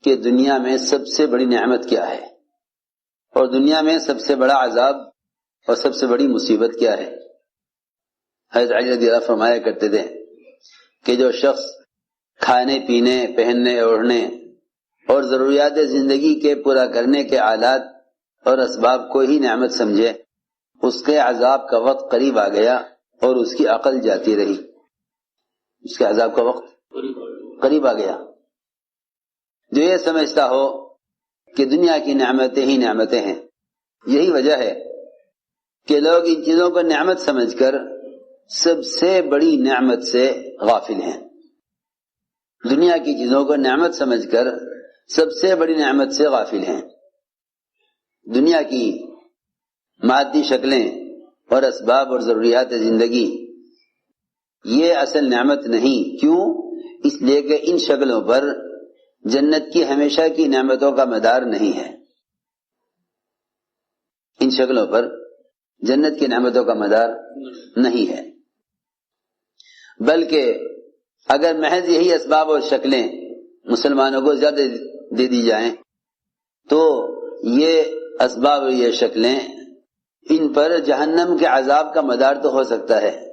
کہ دنیا میں سب سے بڑی نعمت کیا ہے اور دنیا میں سب سے بڑا عذاب اور سب سے بڑی مصیبت کیا ہے۔ حضرت علی رضی اللہ فرمایا کرتے تھے کہ جو شخص کھانے پینے پہننے اوڑھنے اور ضروریات زندگی کے پورا کرنے کے آلات اور اسباب کو ہی نعمت سمجھے، اس کے عذاب کا وقت قریب آ گیا اور اس کی عقل جاتی رہی۔ اس کے عذاب کا وقت قریب آ گیا۔ جو یہ سمجھتا ہو کہ دنیا کی نعمتیں ہی نعمتیں ہیں، یہی وجہ ہے کہ لوگ ان چیزوں کو نعمت سمجھ کر سب سے بڑی نعمت سے غافل ہیں۔ دنیا کی چیزوں کو نعمت سمجھ کر سب سے بڑی نعمت سے غافل ہیں۔ دنیا کی مادی شکلیں اور اسباب اور ضروریات زندگی یہ اصل نعمت نہیں۔ کیوں؟ اس لیے کہ ان شکلوں پر جنت کی ہمیشہ کی نعمتوں کا مدار نہیں ہے۔ ان شکلوں پر جنت کی نعمتوں کا مدار نہیں ہے، بلکہ اگر محض یہی اسباب اور شکلیں مسلمانوں کو زیادہ دے دی جائیں تو یہ اسباب اور یہ شکلیں ان پر جہنم کے عذاب کا مدار تو ہو سکتا ہے،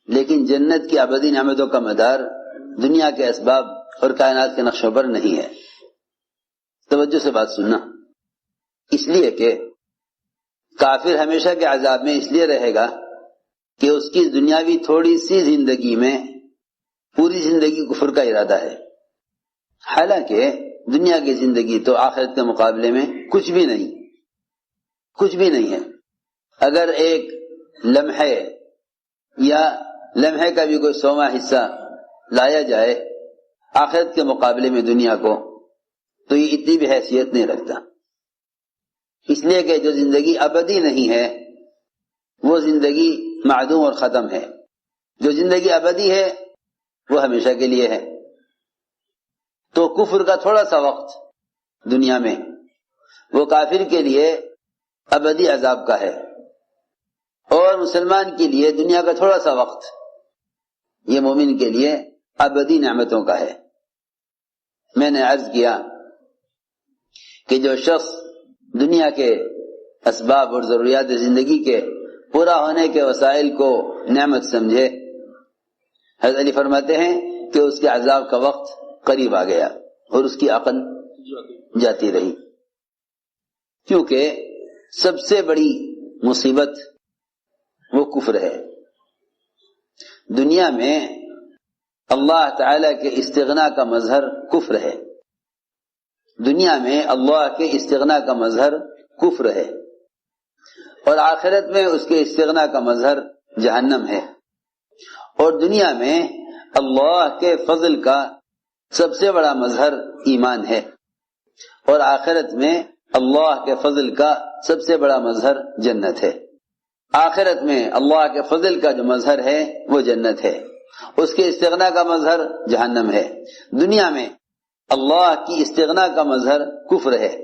لیکن جنت کی ابدی نعمتوں کا مدار دنیا کے اسباب اور کائنات کے نقشوں پر نہیں ہے۔ توجہ سے بات سننا، اس لیے کہ کافر ہمیشہ کے عذاب میں اس لیے رہے گا کہ اس کی دنیاوی تھوڑی سی زندگی میں پوری زندگی کفر کا ارادہ ہے، حالانکہ دنیا کی زندگی تو آخرت کے مقابلے میں کچھ بھی نہیں ہے۔ اگر ایک لمحے یا لمحے کا بھی کوئی 100واں حصہ لایا جائے آخرت کے مقابلے میں دنیا کو، تو یہ اتنی بھی حیثیت نہیں رکھتا، اس لیے کہ جو زندگی ابدی نہیں ہے وہ زندگی معدوم اور ختم ہے، جو زندگی ابدی ہے وہ ہمیشہ کے لیے ہے۔ تو کفر کا تھوڑا سا وقت دنیا میں وہ کافر کے لیے ابدی عذاب کا ہے، اور مسلمان کے لیے دنیا کا تھوڑا سا وقت یہ مومن کے لیے ابدی نعمتوں کا ہے۔ میں نے عرض کیا کہ جو شخص دنیا کے اسباب اور ضروریات زندگی کے پورا ہونے کے وسائل کو نعمت سمجھے، حضرت علی فرماتے ہیں کہ اس کے عذاب کا وقت قریب آ گیا اور اس کی عقل جاتی رہی، کیونکہ سب سے بڑی مصیبت وہ کفر ہے۔ دنیا میں اللہ تعالی کے استغنا کا مظہر کفر ہے، دنیا میں اللہ کے استغنا کا مظہر کفر ہے، اور آخرت میں اس کے استغنا کا مظہر جہنم ہے، اور دنیا میں اللہ کے فضل کا سب سے بڑا مظہر ایمان ہے، اور آخرت میں اللہ کے فضل کا سب سے بڑا مظہر جنت ہے۔ آخرت میں اللہ کے فضل کا جو مظہر ہے وہ جنت ہے، اس کے استغنا کا مظہر جہنم ہے۔ دنیا میں اللہ کی استغنا کا مظہر کفر ہے،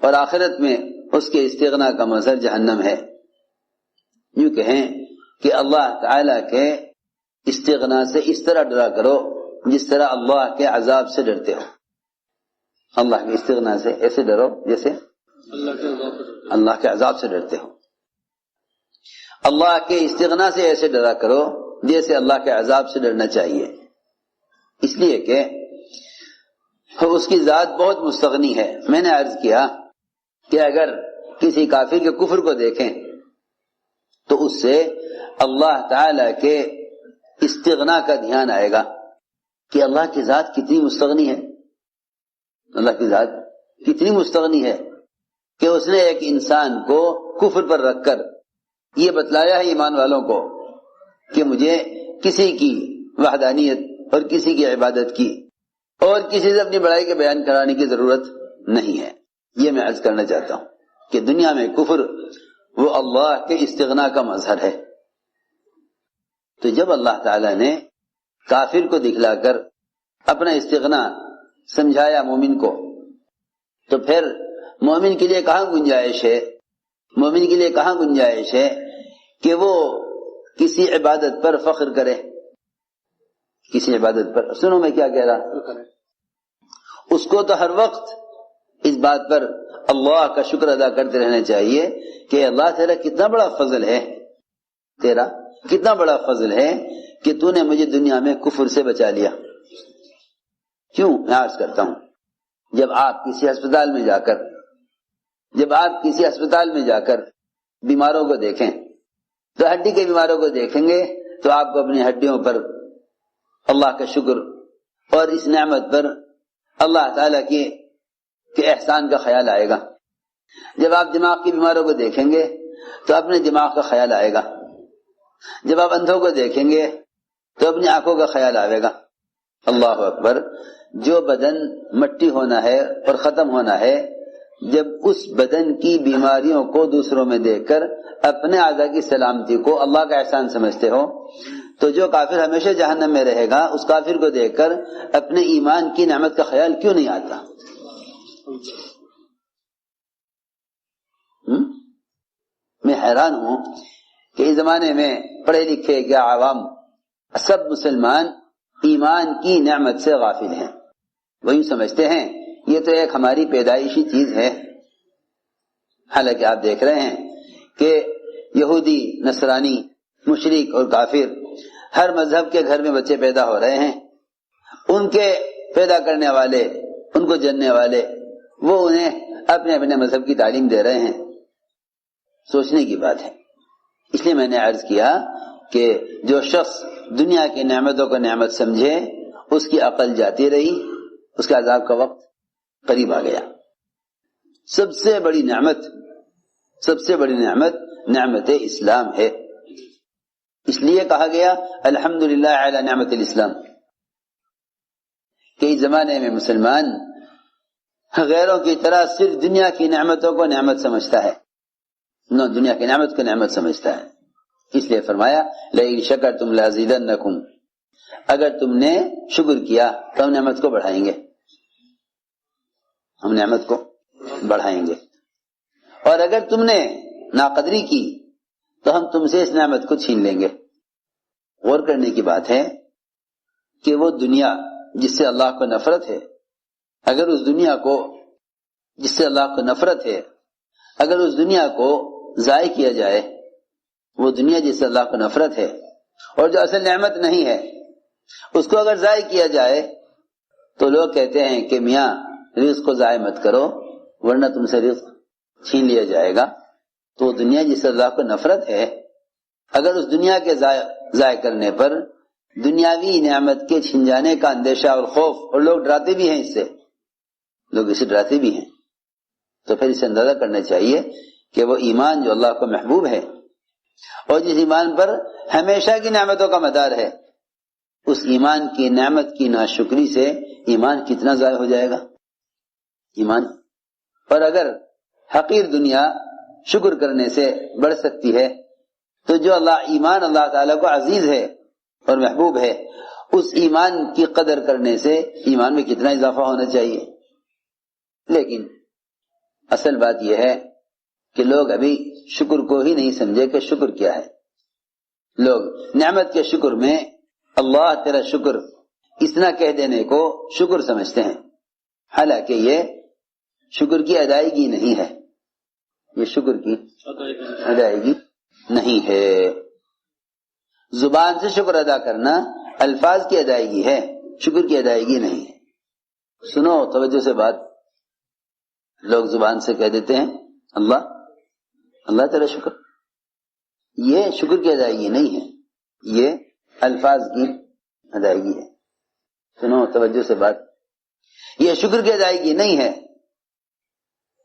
اور آخرت میں اس کے استغنا کا مظہر جہنم ہے۔ یوں کہیں کہ اللہ تعالی کے استغنا سے اس طرح ڈرا کرو جس طرح اللہ کے عذاب سے ڈرتے ہو۔ اللہ کے استغنا سے ایسے ڈرو جیسے اللہ کے عذاب سے ڈرتے ہو۔ اللہ کے استغنا سے ایسے ڈرا کرو جیسے اللہ کے عذاب سے ڈرنا چاہیے، اس لیے کہ اس کی ذات بہت مستغنی ہے۔ میں نے عرض کیا کہ اگر کسی کافر کے کفر کو دیکھیں تو اس سے اللہ تعالی کے استغنا کا دھیان آئے گا کہ اللہ کی ذات کتنی مستغنی ہے، اللہ کی ذات کتنی مستغنی ہے کہ اس نے ایک انسان کو کفر پر رکھ کر یہ بتلایا ہے ایمان والوں کو کہ مجھے کسی کی وحدانیت اور کسی کی عبادت کی اور کسی سے اپنی بڑائی کے بیان کرانے کی ضرورت نہیں ہے۔ یہ میں عرض کرنا چاہتا ہوں کہ دنیا میں کفر وہ اللہ کے استغنا کا مظہر ہے۔ تو جب اللہ تعالی نے کافر کو دکھلا کر اپنا استغنا سمجھایا مومن کو، تو پھر مومن کے لیے کہاں گنجائش ہے، مومن کے لیے کہاں گنجائش ہے کہ وہ کسی عبادت پر فخر کرے، کسی عبادت پر۔ سنو میں کیا کہہ رہا، اس کو تو ہر وقت اس بات پر اللہ کا شکر ادا کرتے رہنا چاہیے کہ اللہ تیرا کتنا بڑا فضل ہے، تیرا کتنا بڑا فضل ہے کہ تو نے مجھے دنیا میں کفر سے بچا لیا۔ کیوں میں عرض کرتا ہوں، جب آپ کسی ہسپتال میں جا کر بیماروں کو دیکھیں تو ہڈی کے بیماروں کو دیکھیں گے تو آپ کو اپنی ہڈیوں پر اللہ کا شکر اور اس نعمت پر اللہ تعالیٰ کے احسان کا خیال آئے گا۔ جب آپ دماغ کے بیماروں کو دیکھیں گے تو اپنے دماغ کا خیال آئے گا۔ جب آپ اندھوں کو دیکھیں گے تو اپنی آنکھوں کا خیال آئے گا۔ اللہ اکبر، جو بدن مٹی ہونا ہے اور ختم ہونا ہے، جب اس بدن کی بیماریوں کو دوسروں میں دیکھ کر اپنے اعضاء کی سلامتی کو اللہ کا احسان سمجھتے ہو، تو جو کافر ہمیشہ جہنم میں رہے گا اس کافر کو دیکھ کر اپنے ایمان کی نعمت کا خیال کیوں نہیں آتا؟ میں حیران ہوں کہ اس زمانے میں پڑھے لکھے کیا عوام سب مسلمان ایمان کی نعمت سے غافل ہیں۔ وہی سمجھتے ہیں یہ تو ایک ہماری پیدائشی چیز ہے، حالانکہ آپ دیکھ رہے ہیں کہ یہودی، نصرانی، مشرک اور کافر ہر مذہب کے گھر میں بچے پیدا ہو رہے ہیں، ان کے پیدا کرنے والے، ان کو جننے والے، وہ انہیں اپنے اپنے مذہب کی تعلیم دے رہے ہیں۔ سوچنے کی بات ہے۔ اس لیے میں نے عرض کیا کہ جو شخص دنیا کی نعمتوں کو نعمت سمجھے اس کی عقل جاتی رہی، اس کے عذاب کا وقت قریب آ گیا۔ سب سے بڑی نعمت نعمت اسلام ہے۔ اس لیے کہا گیا الحمدللہ علی نعمت الاسلام، کہ اس زمانے میں مسلمان غیروں کی طرح صرف دنیا کی نعمتوں کو نعمت سمجھتا ہے، دنیا کی نعمت کو نعمت سمجھتا ہے۔ اس لیے فرمایا لئن شکرتم لازیدنکم، اگر تم نے شکر کیا تو ہم نعمت کو بڑھائیں گے، ہم نعمت کو بڑھائیں گے، اور اگر تم نے ناقدری کی تو ہم تم سے اس نعمت کو چھین لیں گے۔ غور کرنے کی بات ہے کہ وہ دنیا جس سے اللہ کو نفرت ہے، اگر اس دنیا کو جس سے اللہ کو نفرت ہے، اگر اس دنیا کو ضائع کیا جائے، وہ دنیا جس سے اللہ کو نفرت ہے اور جو اصل نعمت نہیں ہے، اس کو اگر ضائع کیا جائے تو لوگ کہتے ہیں کہ میاں رزق کو ضائع مت کرو ورنہ تم سے رزق چھین لیا جائے گا۔ تو دنیا جس سے اللہ کو نفرت ہے، اگر اس دنیا کے ضائع کرنے پر دنیاوی نعمت کے چھن جانے کا اندیشہ اور خوف، اور لوگ ڈراتے بھی ہیں، اس سے لوگ اسے ڈراتے بھی ہیں، تو پھر اسے اندازہ کرنا چاہیے کہ وہ ایمان جو اللہ کو محبوب ہے اور جس ایمان پر ہمیشہ کی نعمتوں کا مدار ہے، اس ایمان کی نعمت کی ناشکری سے ایمان کتنا ضائع ہو جائے گا ایمان۔ اور اگر حقیر دنیا شکر کرنے سے بڑھ سکتی ہے تو جو ایمان اللہ تعالیٰ کو عزیز ہے اور محبوب ہے، اس ایمان کی قدر کرنے سے ایمان میں کتنا اضافہ ہونا چاہیے۔ لیکن اصل بات یہ ہے کہ لوگ ابھی شکر کو ہی نہیں سمجھے کہ شکر کیا ہے۔ لوگ نعمت کے شکر میں اللہ تیرا شکر اتنا کہہ دینے کو شکر سمجھتے ہیں، حالانکہ یہ شکر کی ادائیگی نہیں ہے، یہ شکر کی ادائیگی نہیں ہے۔ زبان سے شکر ادا کرنا الفاظ کی ادائیگی ہے، شکر کی ادائیگی نہیں ہے۔ سنو توجہ سے بات، لوگ زبان سے کہہ دیتے ہیں اللہ تیرا شکر، یہ شکر کی ادائیگی نہیں ہے، یہ الفاظ کی ادائیگی ہے۔ سنو توجہ سے بات، یہ شکر کی ادائیگی نہیں ہے،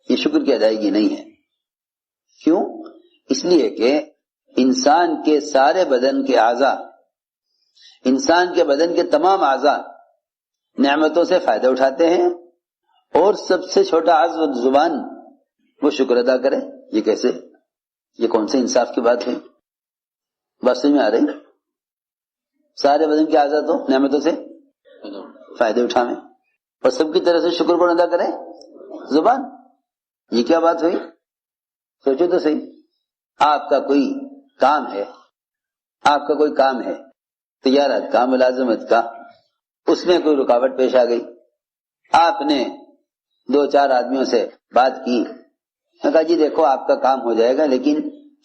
یہ شکر کی ادائیگی نہیں ہے۔ کیوں؟ اس لیے کہ انسان کے سارے بدن کے اعضاء، انسان کے بدن کے تمام اعضاء نعمتوں سے فائدہ اٹھاتے ہیں، اور سب سے چھوٹا عضو زبان وہ شکر ادا کرے۔ یہ کیسے؟ یہ کون سے انصاف کی بات ہے؟ بات سمجھ میں آ رہی؟ سارے بدن کے اعضاء تو نعمتوں سے فائدے اٹھاویں اور سب کی طرح سے شکر کو ادا کرے زبان۔ یہ کیا بات ہوئی؟ سوچو تو صحیح۔ آپ کا کوئی کام ہے، تجارت کا، ملازمت کا، اس میں کوئی رکاوٹ پیش آ گئی، آپ نے 2-4 آدمیوں سے بات کی، میں کہا جی دیکھو آپ کا کام ہو جائے گا، لیکن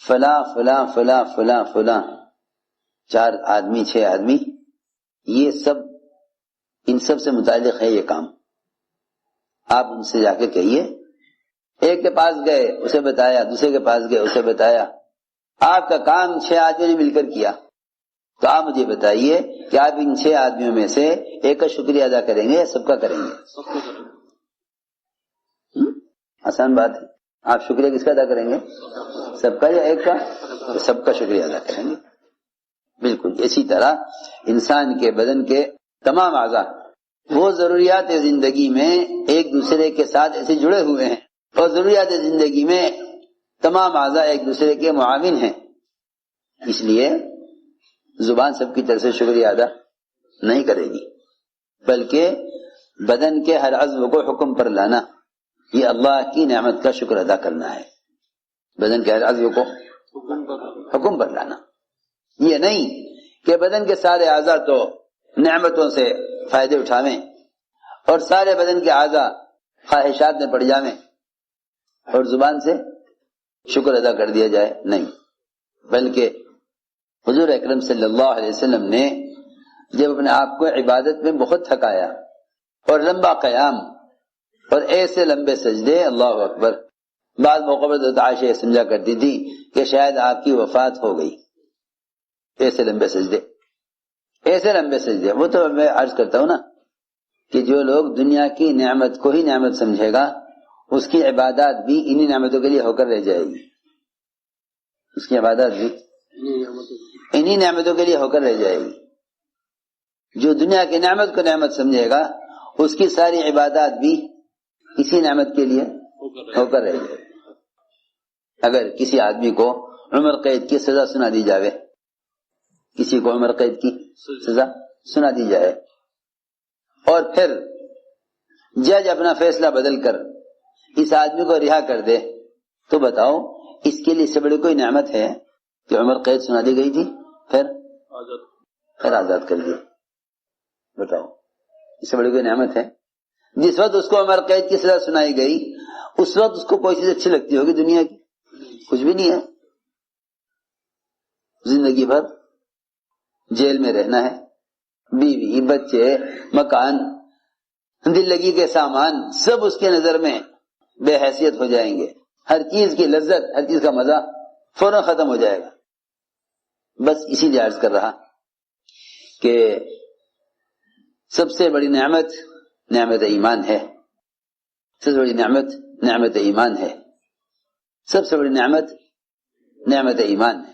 فلاں فلاں فلاں فلاں فلاں 4 آدمی 6 آدمی یہ سب ان سب سے متعلق ہے یہ کام، آپ ان سے جا کے کہیے۔ ایک کے پاس گئے اسے بتایا، دوسرے کے پاس گئے اسے بتایا، آپ کا کام 6 آدمیوں نے مل کر کیا، تو آپ مجھے بتائیے کہ آپ ان 6 آدمیوں میں سے ایک کا شکریہ ادا کریں گے یا سب کا کریں گے؟ آسان بات ہے، آپ شکریہ کس کا ادا کریں گے؟ سب کا یا ایک کا؟ تو سب کا شکریہ ادا کریں گے۔ بالکل اسی طرح انسان کے بدن کے تمام اعضاء وہ ضروریات زندگی میں ایک دوسرے کے ساتھ ایسے جڑے ہوئے ہیں، اور ضروریات زندگی میں تمام اعضاء ایک دوسرے کے معاون ہیں، اس لیے زبان سب کی طرف سے شکریہ ادا نہیں کرے گی، بلکہ بدن کے ہر عضو کو حکم پر لانا، یہ اللہ کی نعمت کا شکر ادا کرنا ہے۔ بدن کے ہر عضو کو حکم پر لانا، یہ نہیں کہ بدن کے سارے اعضاء تو نعمتوں سے فائدے اٹھاویں اور سارے بدن کے اعضاء خواہشات میں پڑ جاویں اور زبان سے شکر ادا کر دیا جائے، نہیں، بلکہ حضور اکرم صلی اللہ علیہ وسلم نے جب اپنے آپ کو عبادت میں بہت تھکایا اور لمبا قیام اور ایسے لمبے سجدے، اللہ اکبر، بعض موقع پر حضرت عائشہ سمجھا کرتی تھی کہ شاید آپ کی وفات ہو گئی، ایسے لمبے سجدے، ایسے لمبے سجدے۔ وہ تو میں عرض کرتا ہوں نا کہ جو لوگ دنیا کی نعمت کو ہی نعمت سمجھے گا اس کی عبادات بھی انہی نعمتوں کے لیے ہو کر رہ جائے گی، اس کی عبادات بھی انہی نعمتوں کے لیے ہو کر رہ جائے گی۔ جو دنیا کی نعمت کو نعمت سمجھے گا اس کی ساری عبادات بھی اسی نعمت کے لیے ہو کر رہ جائے گی۔ اگر کسی آدمی کو عمر قید کی سزا سنا دی جاوے، کسی کو عمر قید کی سزا سنا دی جائے اور پھر جج اپنا فیصلہ بدل کر اس آدمی کو رہا کر دے، تو بتاؤ اس کے لیے سے بڑی کوئی نعمت ہے کہ عمر قید سنا دی گئی تھی پھر آزاد کر دیا؟ بتاؤ اس سے بڑی کوئی نعمت ہے؟ جس وقت اس کو عمر قید کی سزا سنائی گئی اس وقت اس کو کوئی چیز اچھی لگتی ہوگی دنیا کی؟ کچھ بھی نہیں ہے۔ زندگی بھر جیل میں رہنا ہے، بیوی بچے مکان دل لگی کے سامان سب اس کے نظر میں بے حیثیت ہو جائیں گے، ہر چیز کی لذت ہر چیز کا مزہ فوراً ختم ہو جائے گا۔ بس اسی لیے عرض کر رہا کہ سب سے بڑی نعمت نعمت ایمان ہے، سب سے بڑی نعمت نعمت ایمان ہے، سب سے بڑی نعمت نعمت ایمان ہے۔